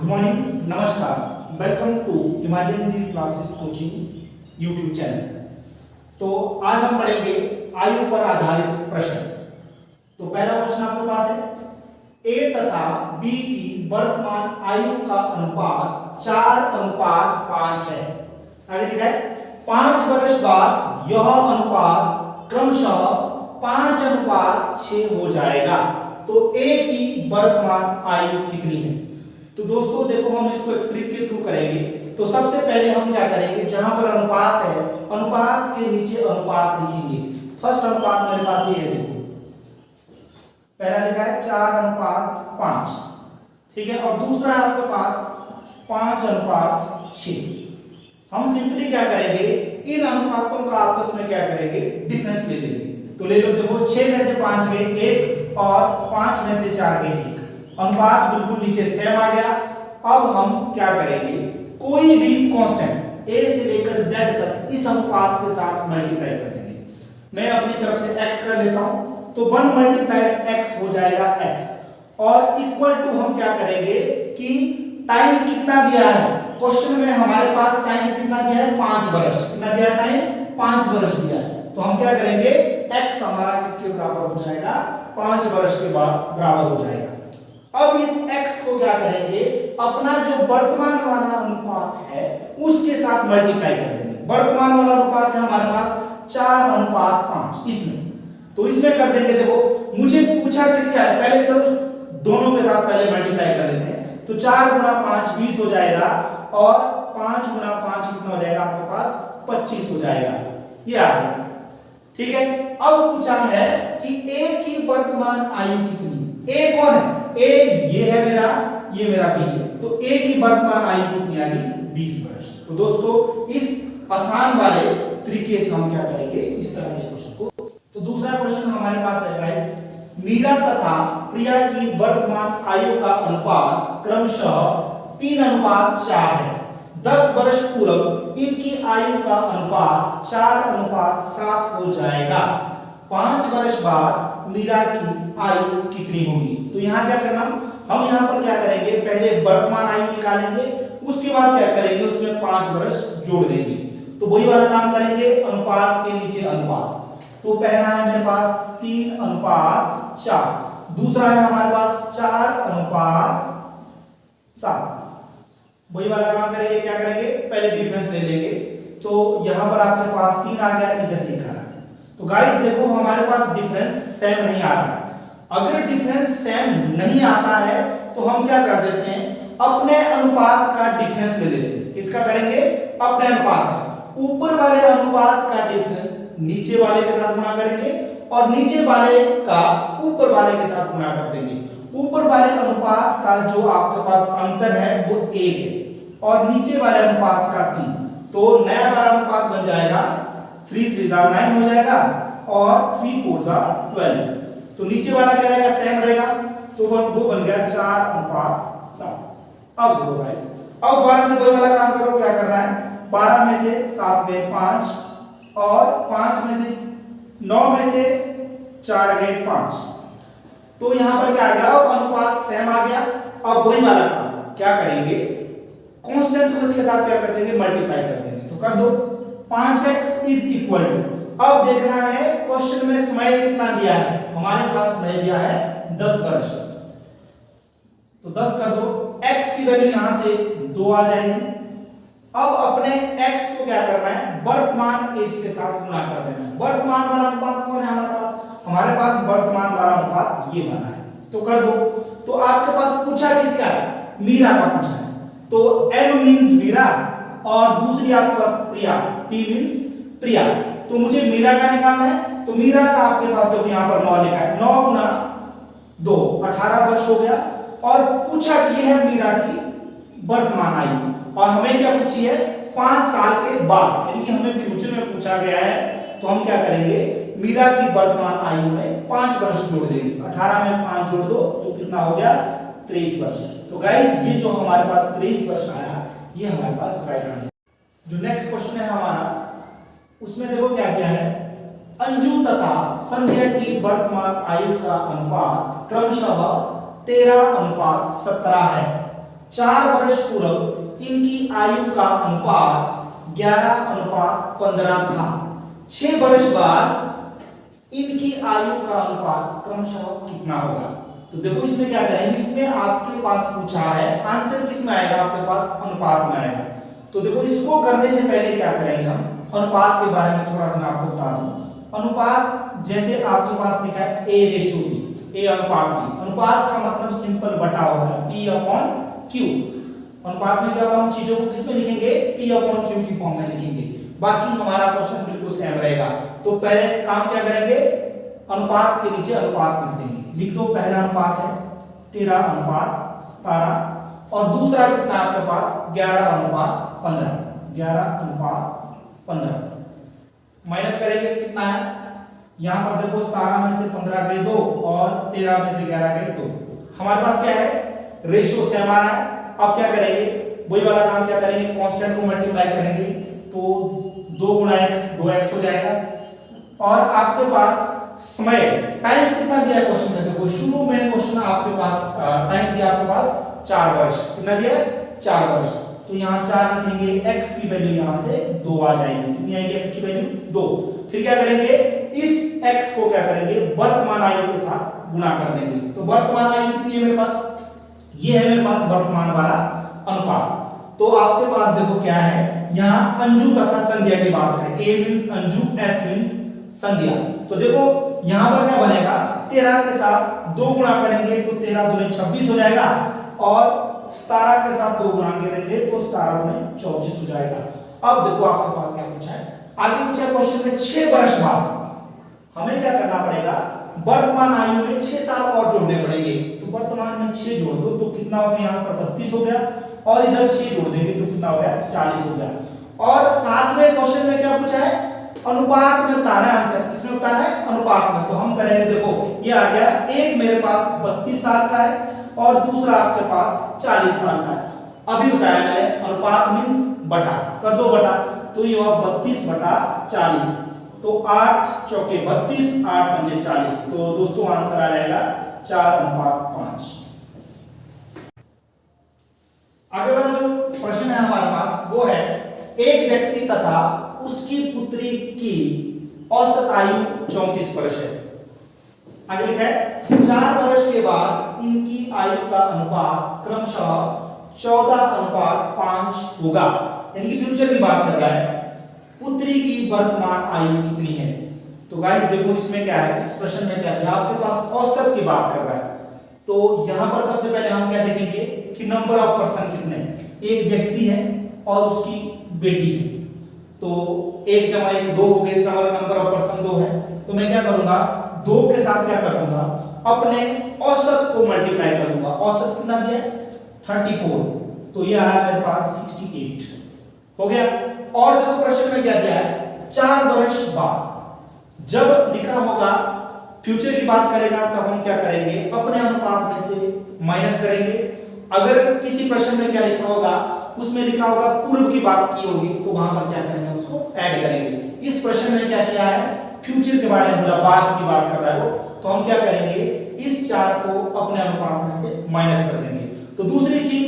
Good morning, नमस्कार, welcome to Himalayan G classes coaching YouTube channel. तो आज हम पढ़ेंगे आयु पर आधारित प्रश्न। तो पहला प्रश्न आपके पास है, ए तथा बी की वर्तमान आयु का अनुपात 4:5 है। आगे लिखा है 5 वर्ष बाद यह अनुपात क्रमशः 5:6 हो जाएगा। तो ए की वर्तमान आयु कितनी है? तो दोस्तों देखो, हम इसको एक ट्रिक के थ्रू करेंगे। तो सबसे पहले हम क्या करेंगे, जहां पर अनुपात है, अनुपात के नीचे अनुपात लिखेंगे। फर्स्ट अनुपात मेरे पास ये है, देखो पहला लिखा है 4:5, ठीक है, और दूसरा है आपके पास 5:6। हम सिंपली क्या करेंगे, इन अनुपातों का आपस में क्या करेंगे, डिफरेंस ले लेंगे। तो ले लो, देखो 6 में से 5 गए 1 और 5 में से 4 गए 1। अनुपात बिल्कुल नीचे सेम आ गया। अब हम क्या करेंगे, कोई भी कांस्टेंट a से लेकर z तक इस अनुपात के साथ मल्टीप्लाई कर देंगे। मैं अपनी तरफ से x कर लेता हूं, तो 1 मल्टीप्लाइड x हो जाएगा x, और इक्वल टू हम क्या करेंगे कि टाइम कितना दिया है क्वेश्चन में, हमारे पास टाइम कितना दिया है, 5 वर्ष। कितना दिया है टाइम, 5 वर्ष दिया है। तो हम क्या करेंगे, x हमारा किसके बराबर हो जाएगा, 5 वर्ष के बाद बराबर हो जाएगा। अब इस x को क्या करेंगे, अपना जो वर्तमान वाला अनुपात है उसके साथ मल्टीप्लाई कर देंगे। वर्तमान वाला अनुपात है हमारे पास 4:5 इसमें, तो इसमें कर देंगे। देखो मुझे पूछा किसका है, पहले तो दोनों के साथ पहले मल्टीप्लाई कर लेते हैं। तो 4 × 5 20 हो जाएगा, और 5 × 5 कितना हो जाएगा आपके पास, 25 हो जाएगा। ये आ गया, ठीक है। अब पूछा है कि a की वर्तमान आयु कितनी है। a कौन है, a ये है मेरा, ये मेरा b है। तो a की वर्तमान आयु कितनी आ गई, 20 वर्ष। तो दोस्तों इस आसान वाले तरीके से हम क्या करेंगे, इस तरह के क्वेश्चन को। तो दूसरा क्वेश्चन हमारे पास है गाइस, मीरा तथा प्रिया की वर्तमान आयु का अनुपात क्रमशः 3:4 है। 10 वर्ष पूर्व इनकी आयु का अनुपात 4:7 हो जाएगा। 5 वर्ष बाद मीरा की आयु कितनी होगी? तो यहाँ क्या करना, हम यहाँ पर क्या करेंगे, पहले वर्तमान आयु निकालेंगे, उसके बाद क्या करेंगे, उसमें 5 वर्ष जोड़ देंगे। तो वही वाला काम करेंगे, अनुपात के नीचे अनुपात। तो पहला है मेरे पास 3:4, दूसरा है हमारे पास 4:7। वही वाला काम करेंगे, क्या करेंगे, पहले डिफरेंस ले लेंगे। तो यहां पर आपके पास 3 आ गया, इधर 1 आ रहा है। तो गाइस देखो, हमारे पास डिफरेंस सेम नहीं आ रहा। अगर डिफरेंस सेम नहीं आता है तो हम क्या कर देते हैं, अपने अनुपात का डिफरेंस ले लेते हैं। किसका करेंगे, अपने अनुपात का। ऊपर वाले अनुपात का डिफरेंस नीचे वाले के साथ गुणा करेंगे, और नीचे वाले का ऊपर वाले के साथ गुणा कर देंगे। ऊपर वाले अनुपात का जो आपके पास अंतर है वो 1 है, और नीचे वाले अनुपात का 3। तो नया वाला अनुपात बन जाएगा 3 3 9 हो जाएगा, और 3 4 12। तो नीचे वाला क्या रहेगा, सेम रहेगा। तो वो बन गया 4:7। अब देखो गाइस, अब 12 से कोई वाला काम करो, क्या करना है, 12 में से 7 गए 5, और 5 में से 9 में से 4 गए 5। तो यहां पर क्या आ गया, अब अनुपात सेम आ गया। अब वही वाला काम क्या करेंगे, कांस्टेंट को इसके साथ क्या कर देंगे, मल्टीप्लाई कर देंगे। तो कर दो, 5x इज इक्वल टू, अब देखना है क्वेश्चन में समय कितना दिया है, हमारे पास समय दिया है 10 वर्ष। तो 10 कर दो, x की वैल्यू यहां से 2 आ जाएगी। अब अपने x को क्या करना है, वर्तमान एज के साथ गुणा कर देना है। वर्तमान वाला अनुपात कौन है हमारे पास, हमारे पास वर्तमान वाला अनुपात ये वाला है। तो कर दो। तो आपके पास पूछा किसका है, मीरा का पूछा है। तो m मींस मीरा, और दूसरी आपके पास प्रिया, p मींस प्रिया। तो मुझे मीरा का निकालना है। तो मीरा का आपके पास देखो यहाँ पर 9 लिखा है, 9 × 2 18 वर्ष हो गया। और पूछा कि यह है मीरा की वर्तमान आयु, और हमें क्या पूछी है, 5 साल के बाद, यानी कि हमें फ्यूचर में पूछा गया है। तो हम क्या करेंगे, मीरा की वर्तमान आयु में 5 वर्ष जोड़ देंगे। 18 में 5 जोड़ दो तो कितना हो गया, 23 वर्ष। तो गाइस ये जो हमारे पास 23 वर्ष आया, ये हमारे पास राइट आंसर। जो नेक्स्ट क्वेश्चन है हमारा, उसमें देखो क्या क्या है, अंजू तथा संध्या की वर्तमान आयु का अनुपात क्रमशः 13:17 है। 4 वर्ष पूर्व इनकी आयु का अनुपात 11:15 था। 6 वर्ष बाद इनकी आयु का अनुपात क्रमशः कितना होगा? तो देखो इसमें क्या करेंगे, इसमें आपके पास पूछा है, आंसर किस में आएगा? आपके पास अनुपात में आएगा। तो देखो इसको करने से पहले क्या करेंगे हम, अनुपात के बारे में थोड़ा सा मैं आपको बता दूं। अनुपात जैसे आपके पास लिखा है A/B, A अनुपात B। अनुपात का मतलब सिंपल बटा होता है P/Q। अनुपात में क्या होगा, हम चीजों को किस में लिखेंगे? P/Q की फॉर्म में लिखेंगे। बाकी हमारा क्वेश्चन बिल्कुल सेम रहेगा। तो पहले काम क्या करेंगे, अनुपात के नीचे अनुपात लिख देंगे। लिख दो, पहला अनुपात है 13:17 और दूसरा कितना आपके पास 11:15। 11:15 माइनस करेंगे कितना है, यहां पर देखो 17 में से 15 गए 2 और 13 में से 11 गए 2। हमारे पास क्या है, रेशियो सेम आ रहा है। अब क्या करेंगे, वही वाला काम क्या करेंगे, कांस्टेंट को मल्टीप्लाई करेंगे तो 2 × x 2x हो जाएगा। और आपके पास समय टाइम कितना दिया है क्वेश्चन में, देखो शुरू में क्वेश्चन आपके पास टाइम दिया आपके पास 4 वर्ष। कितना दिया है? 4 वर्ष। तो यहाँ 4 लिखेंगे, x की वैल्यू यहाँ से 2 आ जाएगी। कितनी आएगी x की वैल्यू? 2। फिर क्या करेंगे, इस x को क्या करेंगे, वर्तमान आयु के साथ गुणा कर देंगे। तो वर्तमान आयु कितनी है मेरे पास? ये है मेरे पास वर्तमान वाला अनुपात। तो आपके पास देखो क्या है, यहाँ अंजू तथा संध्या की बात करें। A means Anju, S means Sandhya. तो देखो यहां पर क्या बनेगा, 13 के साथ 2 गुणा करेंगे तो 13 दूनी 26 हो जाएगा और 17 के साथ 2 गुणा करेंगे तो 17 दूनी 34 हो जाएगा। अब देखो आपके पास क्या पूछा है, आगे पूछा है क्वेश्चन में 6 वर्ष बाद हमें क्या करना पड़ेगा, वर्तमान आयु में 6 साल और जोड़ने पड़ेंगे। तो वर्तमान में 6 जोड़ दो तो कितना हो गया, यहाँ पर 32 हो गया और इधर 6 जोड़ देंगे तो कितना हो गया, 40 हो गया। और सातवें क्वेश्चन में क्या पूछा है, अनुपात में बताना है आंसर। किसमें बताना है? अनुपात में। तो हम करेंगे, देखो ये आ गया, एक मेरे पास 32 साल का है और दूसरा आपके पास 40 साल का है। अभी बताया मैंने, अनुपात मींस बटा, कर दो बटा, तो ये हुआ 32/40। तो 8 चौके 32, 8 पंजे 40। तो दोस्तों आंसर आ जाएगा 4:5। आगे वाला जो प्रश्न है हमारे पास वो है, एक व्यक्ति तथा उसकी पुत्री की औसत आयु 34 वर्ष है। आगे लिखा है 4 वर्ष के बाद इनकी आयु का अनुपात क्रमशः 14:5 होगा। यानी कि फ्यूचर की बात कर रहा है। पुत्री की वर्तमान आयु कितनी है? तो गाइस देखो इसमें क्या है, इस प्रश्न में क्या है, आपके पास औसत की बात कर रहा है। तो यहां पर सबसे पहले हम क्या देखेंगे कि नंबर ऑफ पर्सन कितने हैं। एक व्यक्ति है और उसकी बेटी है, तो 1 + 1 2 हो गया, इसका मतलब नंबर ऑफ पर्सन 2 है। तो मैं क्या करूंगा, 2 के साथ क्या कर दूंगा, अपने औसत को मल्टीप्लाई कर दूंगा। औसत कितना दिया है? 34। तो ये आया मेरे पास 68 हो गया। और देखो प्रश्न में क्या दिया है, 4 वर्ष बाद। जब लिखा होगा फ्यूचर की बात करेगा तब हम क्या करेंगे, अपने अनुपात में से माइनस करेंगे। अगर किसी प्रश्न में क्या लिखा होगा, उसमें लिखा होगा पूर्व की बात की होगी, तो वहां पर क्या करेंगे, उसको ऐड करेंगे। इस प्रश्न में क्या किया है, फ्यूचर के बारे में बोला, बाद की बात कर रहा है वो, तो हम क्या करेंगे, इस 4 को अपने अनुपात में से माइनस कर देंगे। तो दूसरी चीज,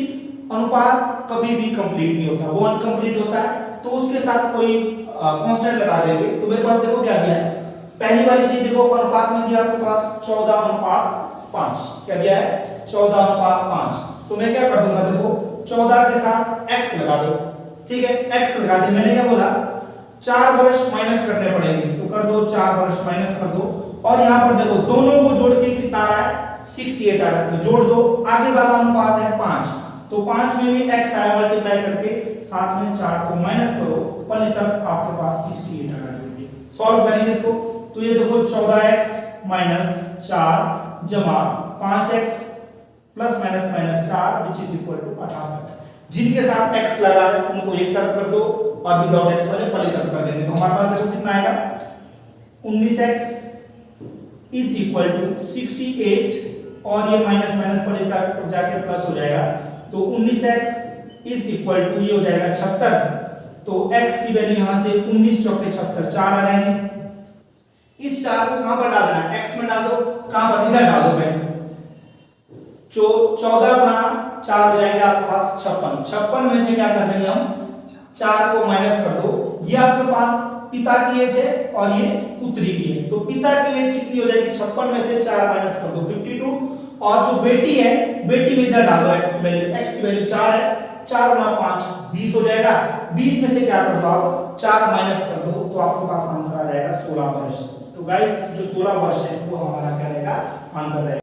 अनुपात कभी भी कंप्लीट नहीं होता, वो अनकंप्लीट होता है। तो उसके साथ कोई कांस्टेंट लगा देंगे। तो मेरे पास देखो क्या दिया है, पहली वाली चीज देखो, अनुपात में दिया आपके पास 14:5। क्या दिया है? 14:5। तो मैं क्या कर दूंगा, देखो 14 के साथ x लगा दो। ठीक है, x लगा दे। मैंने क्या बोला, 4 वर्ष माइनस करने पड़ेंगे, तो कर दो 4 वर्ष माइनस कर दो। और यहां पर देखो दोनों को जोड़ के कितना आ रहा है, 68 आ रहा है। तो जोड़ दो, आगे वाला अनुपात है 5, तो 5 में भी x आया, मल्टीप्लाई करके साथ में 4 को माइनस करो, पहली तरफ आपके पास 68 आ रहा है। सॉल्व करेंगे इसको, तो ये देखो 14x - 4 जमा 5x plus minus minus 4 which is equal to 68। जिनके साथ x लगा है उनको एक तरफ कर दो और विदाउट x वाले पहले तरफ कर देंगे। तो हमारे पास देखो कितना आएगा, 19x इज इक्वल टू 68 और ये माइनस माइनस पहले तरफ जाके प्लस हो जाएगा। तो 19x इज इक्वल टू ये हो जाएगा 76। तो x की वैल्यू यहां से 19 चौके 76 4 आ जाएगी। इस 4 को कहां पर डाल देना, x में डाल दो। कहां पर? इधर डाल दो पहले। 14 × 4 हो जाएंगे आपके पास 56। 56 में से क्या कर देंगे हम 4 को माइनस कर दो। ये आपके पास पिता की एज है और ये पुत्री की है, तो पिता की एज कितनी हो जाएगी 56 में से 4 माइनस कर दो 52। और जो बेटी है, बेटी में इधर डालो x की वैल्यू, x की वैल्यू 4 है, 4 गुना 5 20 हो जाएगा। 20 में से क्या कर दो आप 4 माइनस कर दो, तो आपके पास आंसर आ जाएगा 16 वर्ष। तो गाइस जो 16 वर्ष है वो हमारा क्या रहेगा आंसर रहेगा।